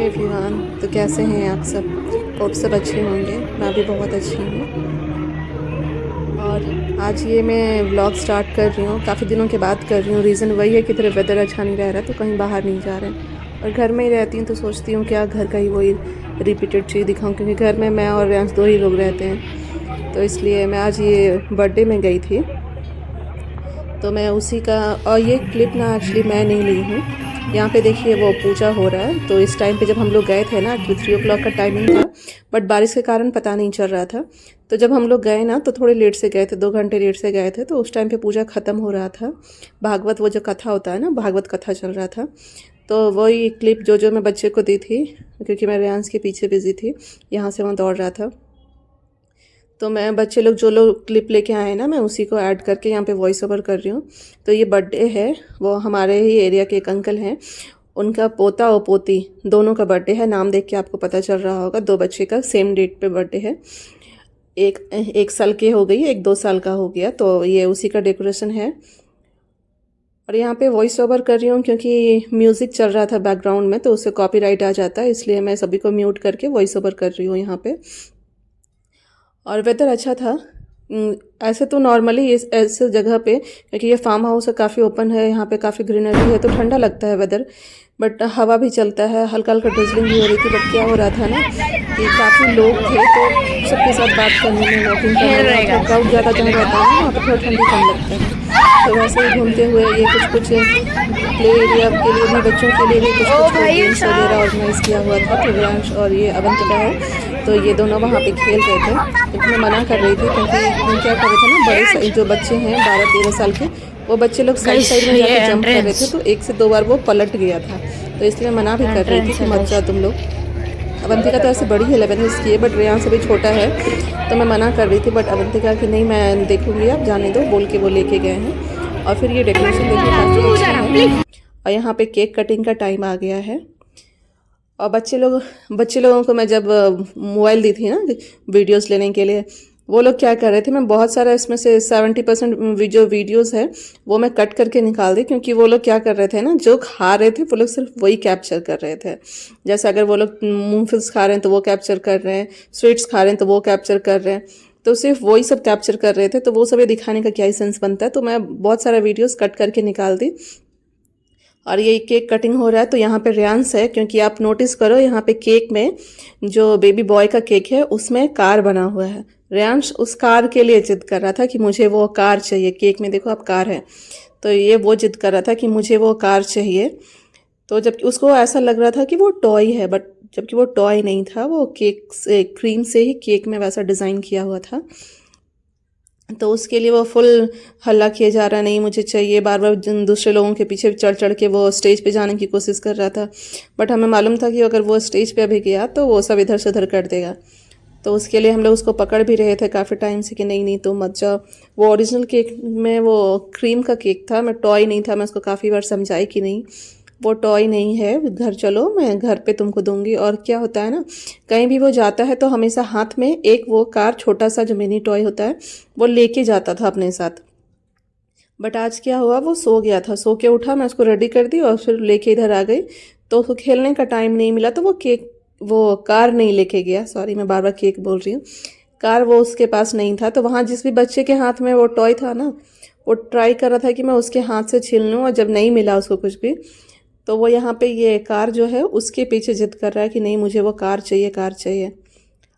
Hey everyone, तो कैसे हैं आप सब? होप सब अच्छे होंगे। मैं भी बहुत अच्छी हूँ। और आज ये मैं व्लॉग स्टार्ट कर रही हूँ, काफ़ी दिनों के बाद कर रही हूँ। रीज़न वही है कि तेरा वेदर अच्छा नहीं रह रहा, तो कहीं बाहर नहीं जा रहे हैं और घर में ही रहती हूँ। तो सोचती हूँ क्या घर का ही वही रिपीटेड चीज़ दिखाऊँ, क्योंकि घर में मैं और रेंस दो ही लोग रहते हैं। तो इसलिए मैं आज ये बर्थडे में गई थी, तो मैं उसी का, और ये क्लिप ना एक्चुअली मैं नहीं ली हूँ। यहाँ पे देखिए वो पूजा हो रहा है। तो इस टाइम पे जब हम लोग गए थे ना, एक्चुअली 3 o'clock का टाइमिंग था, बट बारिश के कारण पता नहीं चल रहा था। तो जब हम लोग गए ना तो थोड़े लेट से गए थे, 2 घंटे लेट से गए थे। तो उस टाइम पे पूजा ख़त्म हो रहा था, भागवत वो जो कथा होता है ना, भागवत कथा चल रहा था। तो वही क्लिप जो मैं बच्चे को दी थी, क्योंकि मैं रेयांश के पीछे बिजी थी, यहाँ से वहाँ दौड़ रहा था। तो मैं बच्चे लोग जो लोग क्लिप लेके आए ना, मैं उसी को ऐड करके यहाँ पे वॉइस ओवर कर रही हूँ। तो ये बर्थडे है, वो हमारे ही एरिया के एक अंकल हैं, उनका पोता और पोती दोनों का बर्थडे है। नाम देख के आपको पता चल रहा होगा, 2 बच्चे का सेम डेट पे बर्थडे है। एक साल के हो गई, एक 2 साल का हो गया। तो ये उसी का डेकोरेशन है। और यहाँ पे वॉइस ओवर कर रही हूँ क्योंकि म्यूज़िक चल रहा था बैकग्राउंड में, तो उससे कॉपीराइट आ जाता है, इसलिए मैं सभी को म्यूट करके वॉइस ओवर कर रही हूँ यहाँ पे। और वेदर अच्छा था। ऐसे तो नॉर्मली इस ऐसे जगह पे, क्योंकि ये फार्म हाउस है, काफ़ी ओपन है, यहाँ पे काफ़ी ग्रीनरी है, तो ठंडा लगता है वेदर। बट हवा भी चलता है, हल्का हल्का ड्रिजलिंग भी हो रही थी। बट क्या हो रहा था ना कि काफ़ी लोग थे, तो सबके साथ बात करने में, वॉकिंग करने में, थोड़ा क्राउड ज़्यादा जहाँ रहता है ना, वहाँ पर थोड़ा ठंडी कम लगता है। तो वैसे ही घूमते हुए ये कुछ प्ले एरिया के लिए भी, बच्चों के लिए भी कुछ गेम्स वगैरह ऑर्गेनाइज किया हुआ था। तो विरांश और ये अवंतिका है, तो ये दोनों वहाँ पे खेल रहे थे। लेकिन मैं मना कर रही थी, क्योंकि क्या कर रहे थे ना, बड़े जो बच्चे हैं 12-13 साल के, वो बच्चे लोग साइड साइड में जाके जंप कर रहे थे, तो 1 से 2 बार वो पलट गया था। तो इसलिए मना भी कर रही थी कि मत जाओ तुम लोग। अवंतिका तो ऐसे बड़ी है, 11 ईयर्स की है, बट रेयांश अभी छोटा है, तो मैं मना कर रही थी। बट अवंतिका कि नहीं, मैं देखूंगी, आप जाने दो, बोल के वो लेके गए हैं। और फिर ये डेकोरेशन देखिए काफ़ी अच्छा है। और यहाँ पे केक कटिंग का टाइम आ गया है। और बच्चे लोगों को मैं जब मोबाइल दी थी ना वीडियोस लेने के लिए, वो लोग क्या कर रहे थे, मैं बहुत सारा इसमें से 70% जो वीडियोस है वो मैं कट करके निकाल दी, क्योंकि वो लोग क्या कर रहे थे ना, जो खा रहे थे वो लोग सिर्फ वही कैप्चर कर रहे थे। जैसे अगर वो लोग मूंगफल्स खा रहे हैं तो वो कैप्चर कर रहे हैं, स्वीट्स खा रहे हैं तो वो कैप्चर कर रहे हैं, तो सिर्फ वही सब कैप्चर कर रहे थे। तो वो सब ये दिखाने का क्या ही सेंस बनता है। तो मैं बहुत सारा वीडियोस कट करके निकाल दी। और ये केक कटिंग हो रहा है, तो यहाँ पे रेयांश है, क्योंकि आप नोटिस करो यहाँ पे केक में जो बेबी बॉय का केक है उसमें कार बना हुआ है। रेयांश उस कार के लिए जिद कर रहा था कि मुझे वो कार चाहिए। केक में देखो आप कार है, तो ये वो जिद कर रहा था कि मुझे वो कार चाहिए। तो जबकि उसको ऐसा लग रहा था कि वो टॉय है, बट जबकि वो टॉय नहीं था, वो केक से, क्रीम से ही केक में वैसा डिज़ाइन किया हुआ था। तो उसके लिए वो फुल हल्ला किए जा रहा, नहीं मुझे चाहिए, बार बार दूसरे लोगों के पीछे चढ़ चढ़ के वो स्टेज पे जाने की कोशिश कर रहा था। बट हमें मालूम था कि अगर वो स्टेज पे अभी गया तो वो सब इधर से उधर कर देगा। तो उसके लिए हम लोग उसको पकड़ भी रहे थे काफ़ी टाइम से कि नहीं नहीं तुम मत जाओ। वो ओरिजिनल केक में वो क्रीम का केक था, मैं टॉय नहीं था। मैं उसको काफ़ी बार समझाई कि नहीं वो टॉय नहीं है, घर चलो, मैं घर पे तुमको दूंगी। और क्या होता है ना, कहीं भी वो जाता है तो हमेशा हाथ में एक वो कार, छोटा सा जो मिनी टॉय होता है, वो लेके जाता था अपने साथ। बट आज क्या हुआ, वो सो गया था, सो के उठा, मैं उसको रेडी कर दी और फिर लेके इधर आ गई। तो उसको खेलने का टाइम नहीं मिला, तो वो कार नहीं लेके गया। सॉरी, मैं बार बार केक बोल रही हूँ। कार वो उसके पास नहीं था। तो वहाँ जिस भी बच्चे के हाथ में वो टॉय था ना, वो ट्राई कर रहा था कि मैं उसके हाथ से छीन लूँ, और जब नहीं मिला उसको कुछ भी, तो वो यहाँ पे ये कार जो है उसके पीछे जिद कर रहा है कि नहीं मुझे वो कार चाहिए, कार चाहिए।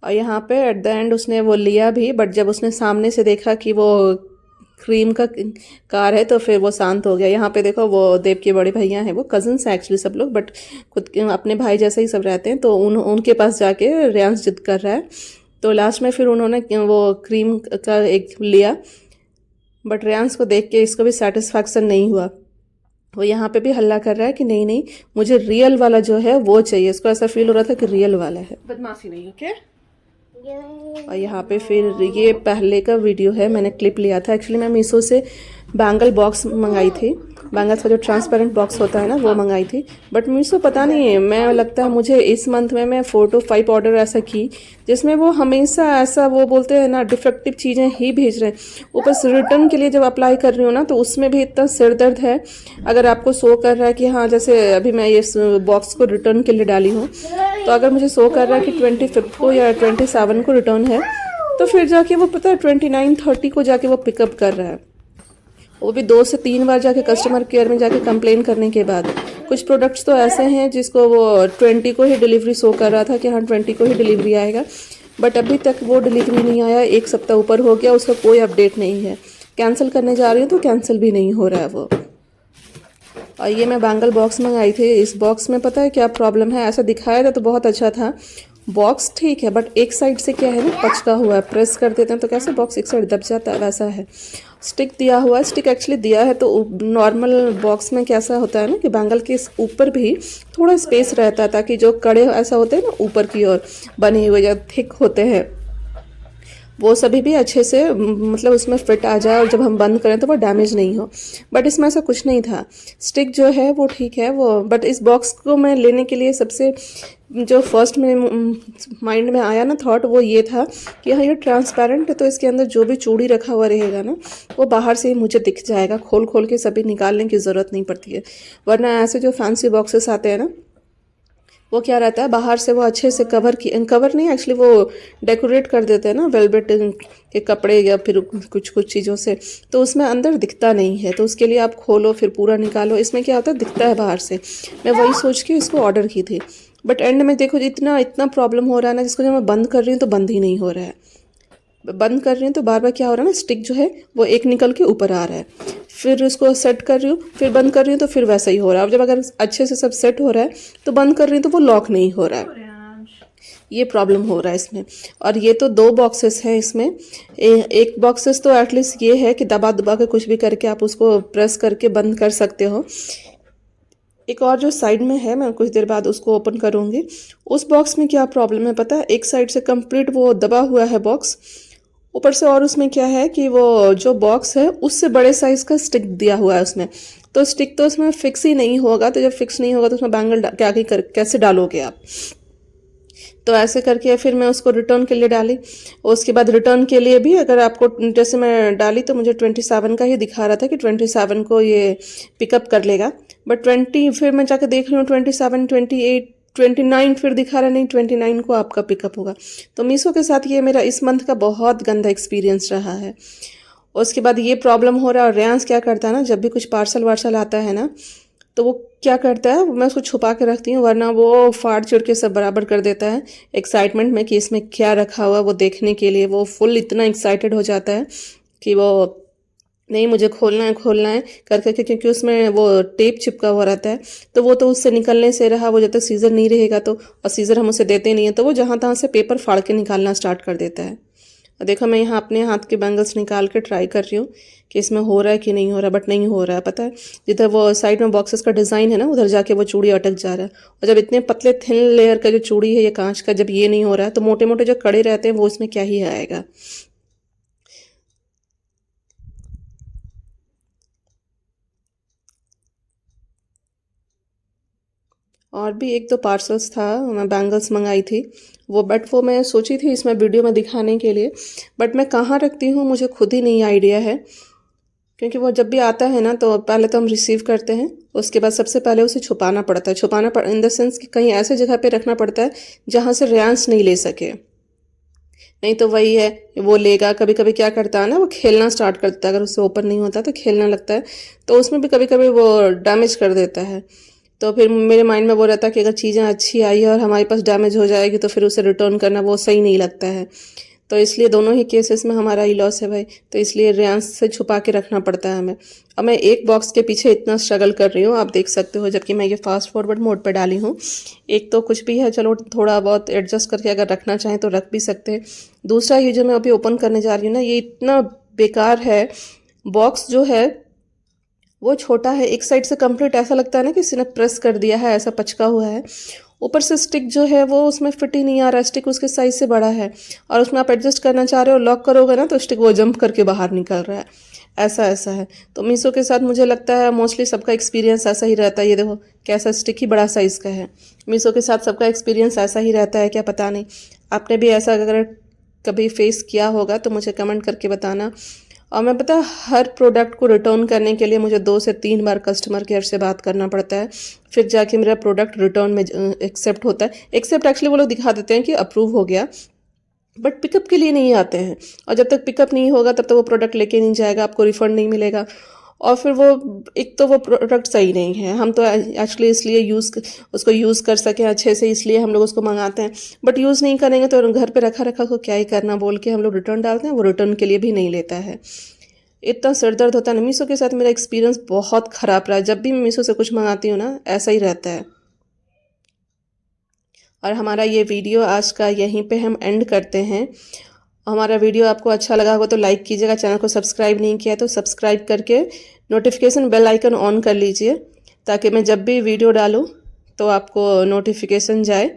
और यहाँ पे एट द एंड उसने वो लिया भी, बट जब उसने सामने से देखा कि वो क्रीम का कार है, तो फिर वो शांत हो गया। यहाँ पे देखो वो देव के बड़े भैया हैं, वो कजन्स हैं एक्चुअली सब लोग, बट खुद अपने भाई जैसे ही सब रहते हैं। तो उनके पास जाके रेयांश जिद कर रहा है। तो लास्ट में फिर उन्होंने वो क्रीम का एक लिया, बट रेयांश को देख के इसको भी सेटिस्फैक्शन नहीं हुआ। वो यहाँ पे भी हल्ला कर रहा है कि नहीं नहीं मुझे रियल वाला जो है वो चाहिए। इसको ऐसा फील हो रहा था कि रियल वाला है, बदमाशी नहीं। ओके। और यहाँ पे फिर ये पहले का वीडियो है, मैंने क्लिप लिया था। एक्चुअली मैं मीशो से बैंगल बॉक्स मंगाई थी, बैंगल्स का जो ट्रांसपेरेंट बॉक्स होता है ना वो मंगाई थी। बट मीशो पता नहीं, मैं लगता है मुझे इस मंथ में मैं 4 to 5 ऑर्डर ऐसा की जिसमें वो हमेशा ऐसा वो बोलते हैं ना डिफेक्टिव चीज़ें ही भेज रहे हैं। ऊपर से रिटर्न के लिए जब अप्लाई कर रही हूँ ना तो उसमें भी इतना सिर दर्द है। अगर आपको शो कर रहा है कि हाँ, जैसे अभी मैं ये बॉक्स को रिटर्न के लिए डाली हूँ, तो अगर मुझे शो कर रहा है कि 25 को या 27 को रिटर्न है, तो फिर जाके वो पता है 29-30 को जाके वो पिकअप कर रहा है। वो भी 2 से 3 बार जाके कस्टमर केयर में जाके कंप्लेन करने के बाद। कुछ प्रोडक्ट्स तो ऐसे हैं जिसको वो 20 को ही डिलीवरी शो कर रहा था कि हाँ 20 को ही डिलीवरी आएगा, बट अभी तक वो डिलीवरी नहीं आया। 1 सप्ताह ऊपर हो गया, उसका कोई अपडेट नहीं है। कैंसिल करने जा रही हूँ तो कैंसिल भी नहीं हो रहा है वो। और ये मैं बैंगल बॉक्स मंगाई थी। इस बॉक्स में पता है क्या प्रॉब्लम है, ऐसा दिखाया था तो बहुत अच्छा था, बॉक्स ठीक है बट एक साइड से क्या है ना पचका हुआ है, प्रेस कर देते हैं तो कैसे बॉक्स एक साइड दब जाता है वैसा है। स्टिक दिया हुआ है, स्टिक एक्चुअली दिया है तो नॉर्मल बॉक्स में कैसा होता है ना कि बैंगल के ऊपर भी थोड़ा स्पेस रहता है ताकि जो कड़े ऐसा होते हैं ना ऊपर की ओर बने हुए या थिक होते हैं वो सभी भी अच्छे से मतलब उसमें फिट आ जाए और जब हम बंद करें तो वो डैमेज नहीं हो। बट इसमें ऐसा कुछ नहीं था, स्टिक जो है वो ठीक है वो। बट इस बॉक्स को मैं लेने के लिए सबसे जो फर्स्ट में माइंड में आया ना थॉट वो ये था कि हाँ ये ट्रांसपेरेंट है तो इसके अंदर जो भी चूड़ी रखा हुआ रहेगा ना वो बाहर से ही मुझे दिख जाएगा, खोल खोल के सभी निकालने की ज़रूरत नहीं पड़ती है। वरना ऐसे जो फैंसी बॉक्सेस आते हैं ना वो क्या रहता है बाहर से वो अच्छे से कवर नहीं एक्चुअली वो डेकोरेट कर देते हैं ना वेलवेट के कपड़े या फिर कुछ कुछ चीज़ों से, तो उसमें अंदर दिखता नहीं है। तो उसके लिए आप खोलो फिर पूरा निकालो, इसमें क्या होता है दिखता है बाहर से। मैं वही सोच के इसको ऑर्डर की थी, बट एंड में देखो इतना इतना प्रॉब्लम हो रहा है ना, जिसको जब मैं बंद कर रही हूँ तो बंद ही नहीं हो रहा है। बंद कर रही हूँ तो बार बार क्या हो रहा है ना स्टिक जो है वो एक निकल के ऊपर आ रहा है, फिर उसको सेट कर रही हूँ फिर बंद कर रही हूँ तो फिर वैसा ही हो रहा है। अब जब अगर अच्छे से सब सेट हो रहा है तो बंद कर रही हूँ तो वो लॉक नहीं हो रहा है, ये प्रॉब्लम हो रहा है इसमें। और ये तो 2 बॉक्सेस हैं इसमें। एक बॉक्सेस तो एटलीस्ट ये है कि दबा दबा के कुछ भी करके आप उसको प्रेस करके बंद कर सकते हो। एक और जो साइड में है मैं कुछ देर बाद उसको ओपन करूँगी। उस बॉक्स में क्या प्रॉब्लम है पता है, एक साइड से कंप्लीट वो दबा हुआ है बॉक्स, ऊपर से और उसमें क्या है कि वो जो बॉक्स है उससे बड़े साइज का स्टिक दिया हुआ है उसमें, तो स्टिक तो उसमें फिक्स ही नहीं होगा। तो जब फिक्स नहीं होगा तो उसमें बैंगल कैसे डालोगे आप। तो ऐसे करके फिर मैं उसको रिटर्न के लिए डाली। उसके बाद रिटर्न के लिए भी अगर आपको जैसे मैं डाली तो मुझे 27 का ही दिखा रहा था कि 27 को ये पिकअप कर लेगा, बट 20 फिर मैं जाकर देख रही हूँ 27, 28, 29 फिर दिखा रहा नहीं 29 को आपका पिकअप होगा। तो मीशो के साथ ये मेरा इस मंथ का बहुत गंदा एक्सपीरियंस रहा है। उसके बाद ये प्रॉब्लम हो रहा है। और रेयांस क्या करता है ना, जब भी कुछ पार्सल वार्सल आता है ना तो वो क्या करता है, मैं उसको छुपा के रखती हूँ वरना वो फाड़ चिड़ के सब बराबर कर देता है एक्साइटमेंट में कि इसमें क्या रखा हुआ वो देखने के लिए। वो फुल इतना एक्साइटेड हो जाता है कि वो नहीं मुझे खोलना है कर करके, क्योंकि उसमें वो टेप चिपका हुआ रहता है तो वो तो उससे निकलने से रहा। वो जब तक सीज़र नहीं रहेगा तो, और सीज़र हम उसे देते नहीं है तो वो जहाँ तहाँ से पेपर फाड़ के निकालना स्टार्ट कर देता है। और देखो मैं यहाँ अपने हाथ के बैंगल्स निकाल के ट्राई कर रही हूँ कि इसमें हो रहा है कि नहीं हो रहा, बट नहीं हो रहा है। पता है जिधर वो साइड में बॉक्सेस का डिज़ाइन है ना उधर जाके वो चूड़ी अटक जा रहा है। और जब इतने पतले थिन लेयर का जो चूड़ी है ये कांच का, जब ये नहीं हो रहा है तो मोटे मोटे जो कड़े रहते हैं वो इसमें क्या ही आएगा। और भी 1-2 पार्सल्स था, मैं बैंगल्स मंगाई थी वो, बट वो मैं सोची थी इसमें वीडियो में दिखाने के लिए, बट मैं कहाँ रखती हूँ मुझे खुद ही नहीं आइडिया है। क्योंकि वो जब भी आता है ना तो पहले तो हम रिसीव करते हैं, उसके बाद सबसे पहले उसे छुपाना पड़ता है, इन द सेंस कि कहीं ऐसे जगह पे रखना पड़ता है जहाँ से रेयांस नहीं ले सके। नहीं तो वही है वो लेगा, कभी कभी क्या करता है ना वो खेलना स्टार्ट कर देता है, अगर उससे ओपन नहीं होता तो खेलने लगता है, तो उसमें भी कभी कभी वो डैमेज कर देता है। तो फिर मेरे माइंड में वो रहता है कि अगर चीज़ें अच्छी आई है और हमारे पास डैमेज हो जाएगी तो फिर उसे रिटर्न करना वो सही नहीं लगता है। तो इसलिए दोनों ही केसेस में हमारा ही लॉस है भाई, तो इसलिए रेयांस से छुपा के रखना पड़ता है हमें। अब मैं एक बॉक्स के पीछे इतना स्ट्रगल कर रही हूँ आप देख सकते हो, जबकि मैं ये फास्ट फॉरवर्ड मोड पर डाली हूँ। एक तो कुछ भी है चलो थोड़ा बहुत एडजस्ट करके अगर रखना चाहें तो रख भी सकते हैं। दूसरा ये जो मैं अभी ओपन करने जा रही हूँ ना ये इतना बेकार है, बॉक्स जो है वो छोटा है, एक साइड से कंप्लीट ऐसा लगता है ना कि किसी ने प्रेस कर दिया है, ऐसा पचका हुआ है। ऊपर से स्टिक जो है वो उसमें फिट ही नहीं आ रहा है, स्टिक उसके साइज से बड़ा है और उसमें आप एडजस्ट करना चाह रहे हो लॉक करोगे ना तो स्टिक वो जंप करके बाहर निकल रहा है। ऐसा ऐसा है। तो मीशो के साथ मुझे लगता है मोस्टली सबका एक्सपीरियंस ऐसा ही रहता है। ये देखो कैसा स्टिक ही बड़ा साइज़ का है। मीशो के साथ सबका एक्सपीरियंस ऐसा ही रहता है क्या पता नहीं। आपने भी ऐसा अगर कभी फेस किया होगा तो मुझे कमेंट करके बताना। और मैं पता हर प्रोडक्ट को रिटर्न करने के लिए मुझे 2 से 3 बार कस्टमर केयर से बात करना पड़ता है, फिर जाके मेरा प्रोडक्ट रिटर्न में एक्सेप्ट होता है। एक्सेप्ट एक्चुअली वो लोग दिखा देते हैं कि अप्रूव हो गया, बट पिकअप के लिए नहीं आते हैं। और जब तक पिकअप नहीं होगा तब तक वो प्रोडक्ट लेके नहीं जाएगा, आपको रिफ़ंड नहीं मिलेगा। और फिर वो एक तो वो प्रोडक्ट सही नहीं है। हम तो एक्चुअली इसलिए उसको यूज़ कर सकें अच्छे से, इसलिए हम लोग उसको मंगाते हैं। बट यूज़ नहीं करेंगे तो घर पे रखा रखा को क्या ही करना बोल के हम लोग रिटर्न डालते हैं, वो रिटर्न के लिए भी नहीं लेता है। इतना सिर दर्द होता है ना। मीशो के साथ मेरा एक्सपीरियंस बहुत ख़राब रहा है। जब भी मैं मीशो से कुछ मंगाती हूँ ना, ऐसा ही रहता है। और हमारा ये वीडियो आज का यहीं पे हम एंड करते हैं। हमारा वीडियो आपको अच्छा लगा होगा तो लाइक कीजिएगा। चैनल को सब्सक्राइब नहीं किया तो सब्सक्राइब करके नोटिफिकेशन बेल आइकन ऑन कर लीजिए, ताकि मैं जब भी वीडियो डालूँ तो आपको नोटिफिकेशन जाए।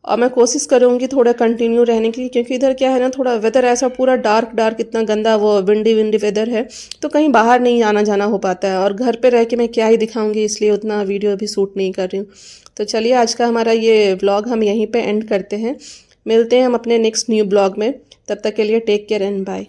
और मैं कोशिश करूँगी थोड़ा कंटिन्यू रहने की, क्योंकि इधर क्या है ना, थोड़ा वेदर ऐसा पूरा डार्क डार्क इतना गंदा वो विंडी वेदर है, तो कहीं बाहर नहीं आना जाना हो पाता है। और घर पे रह के मैं क्या ही दिखाऊंगी, इसलिए उतना वीडियो अभी शूट नहीं कर रही हूँ। तो चलिए आज का हमारा ये व्लॉग हम यहीं पे एंड करते हैं। मिलते हैं हम अपने नेक्स्ट न्यू ब्लॉग में। तब तक के लिए टेक केयर एंड बाय।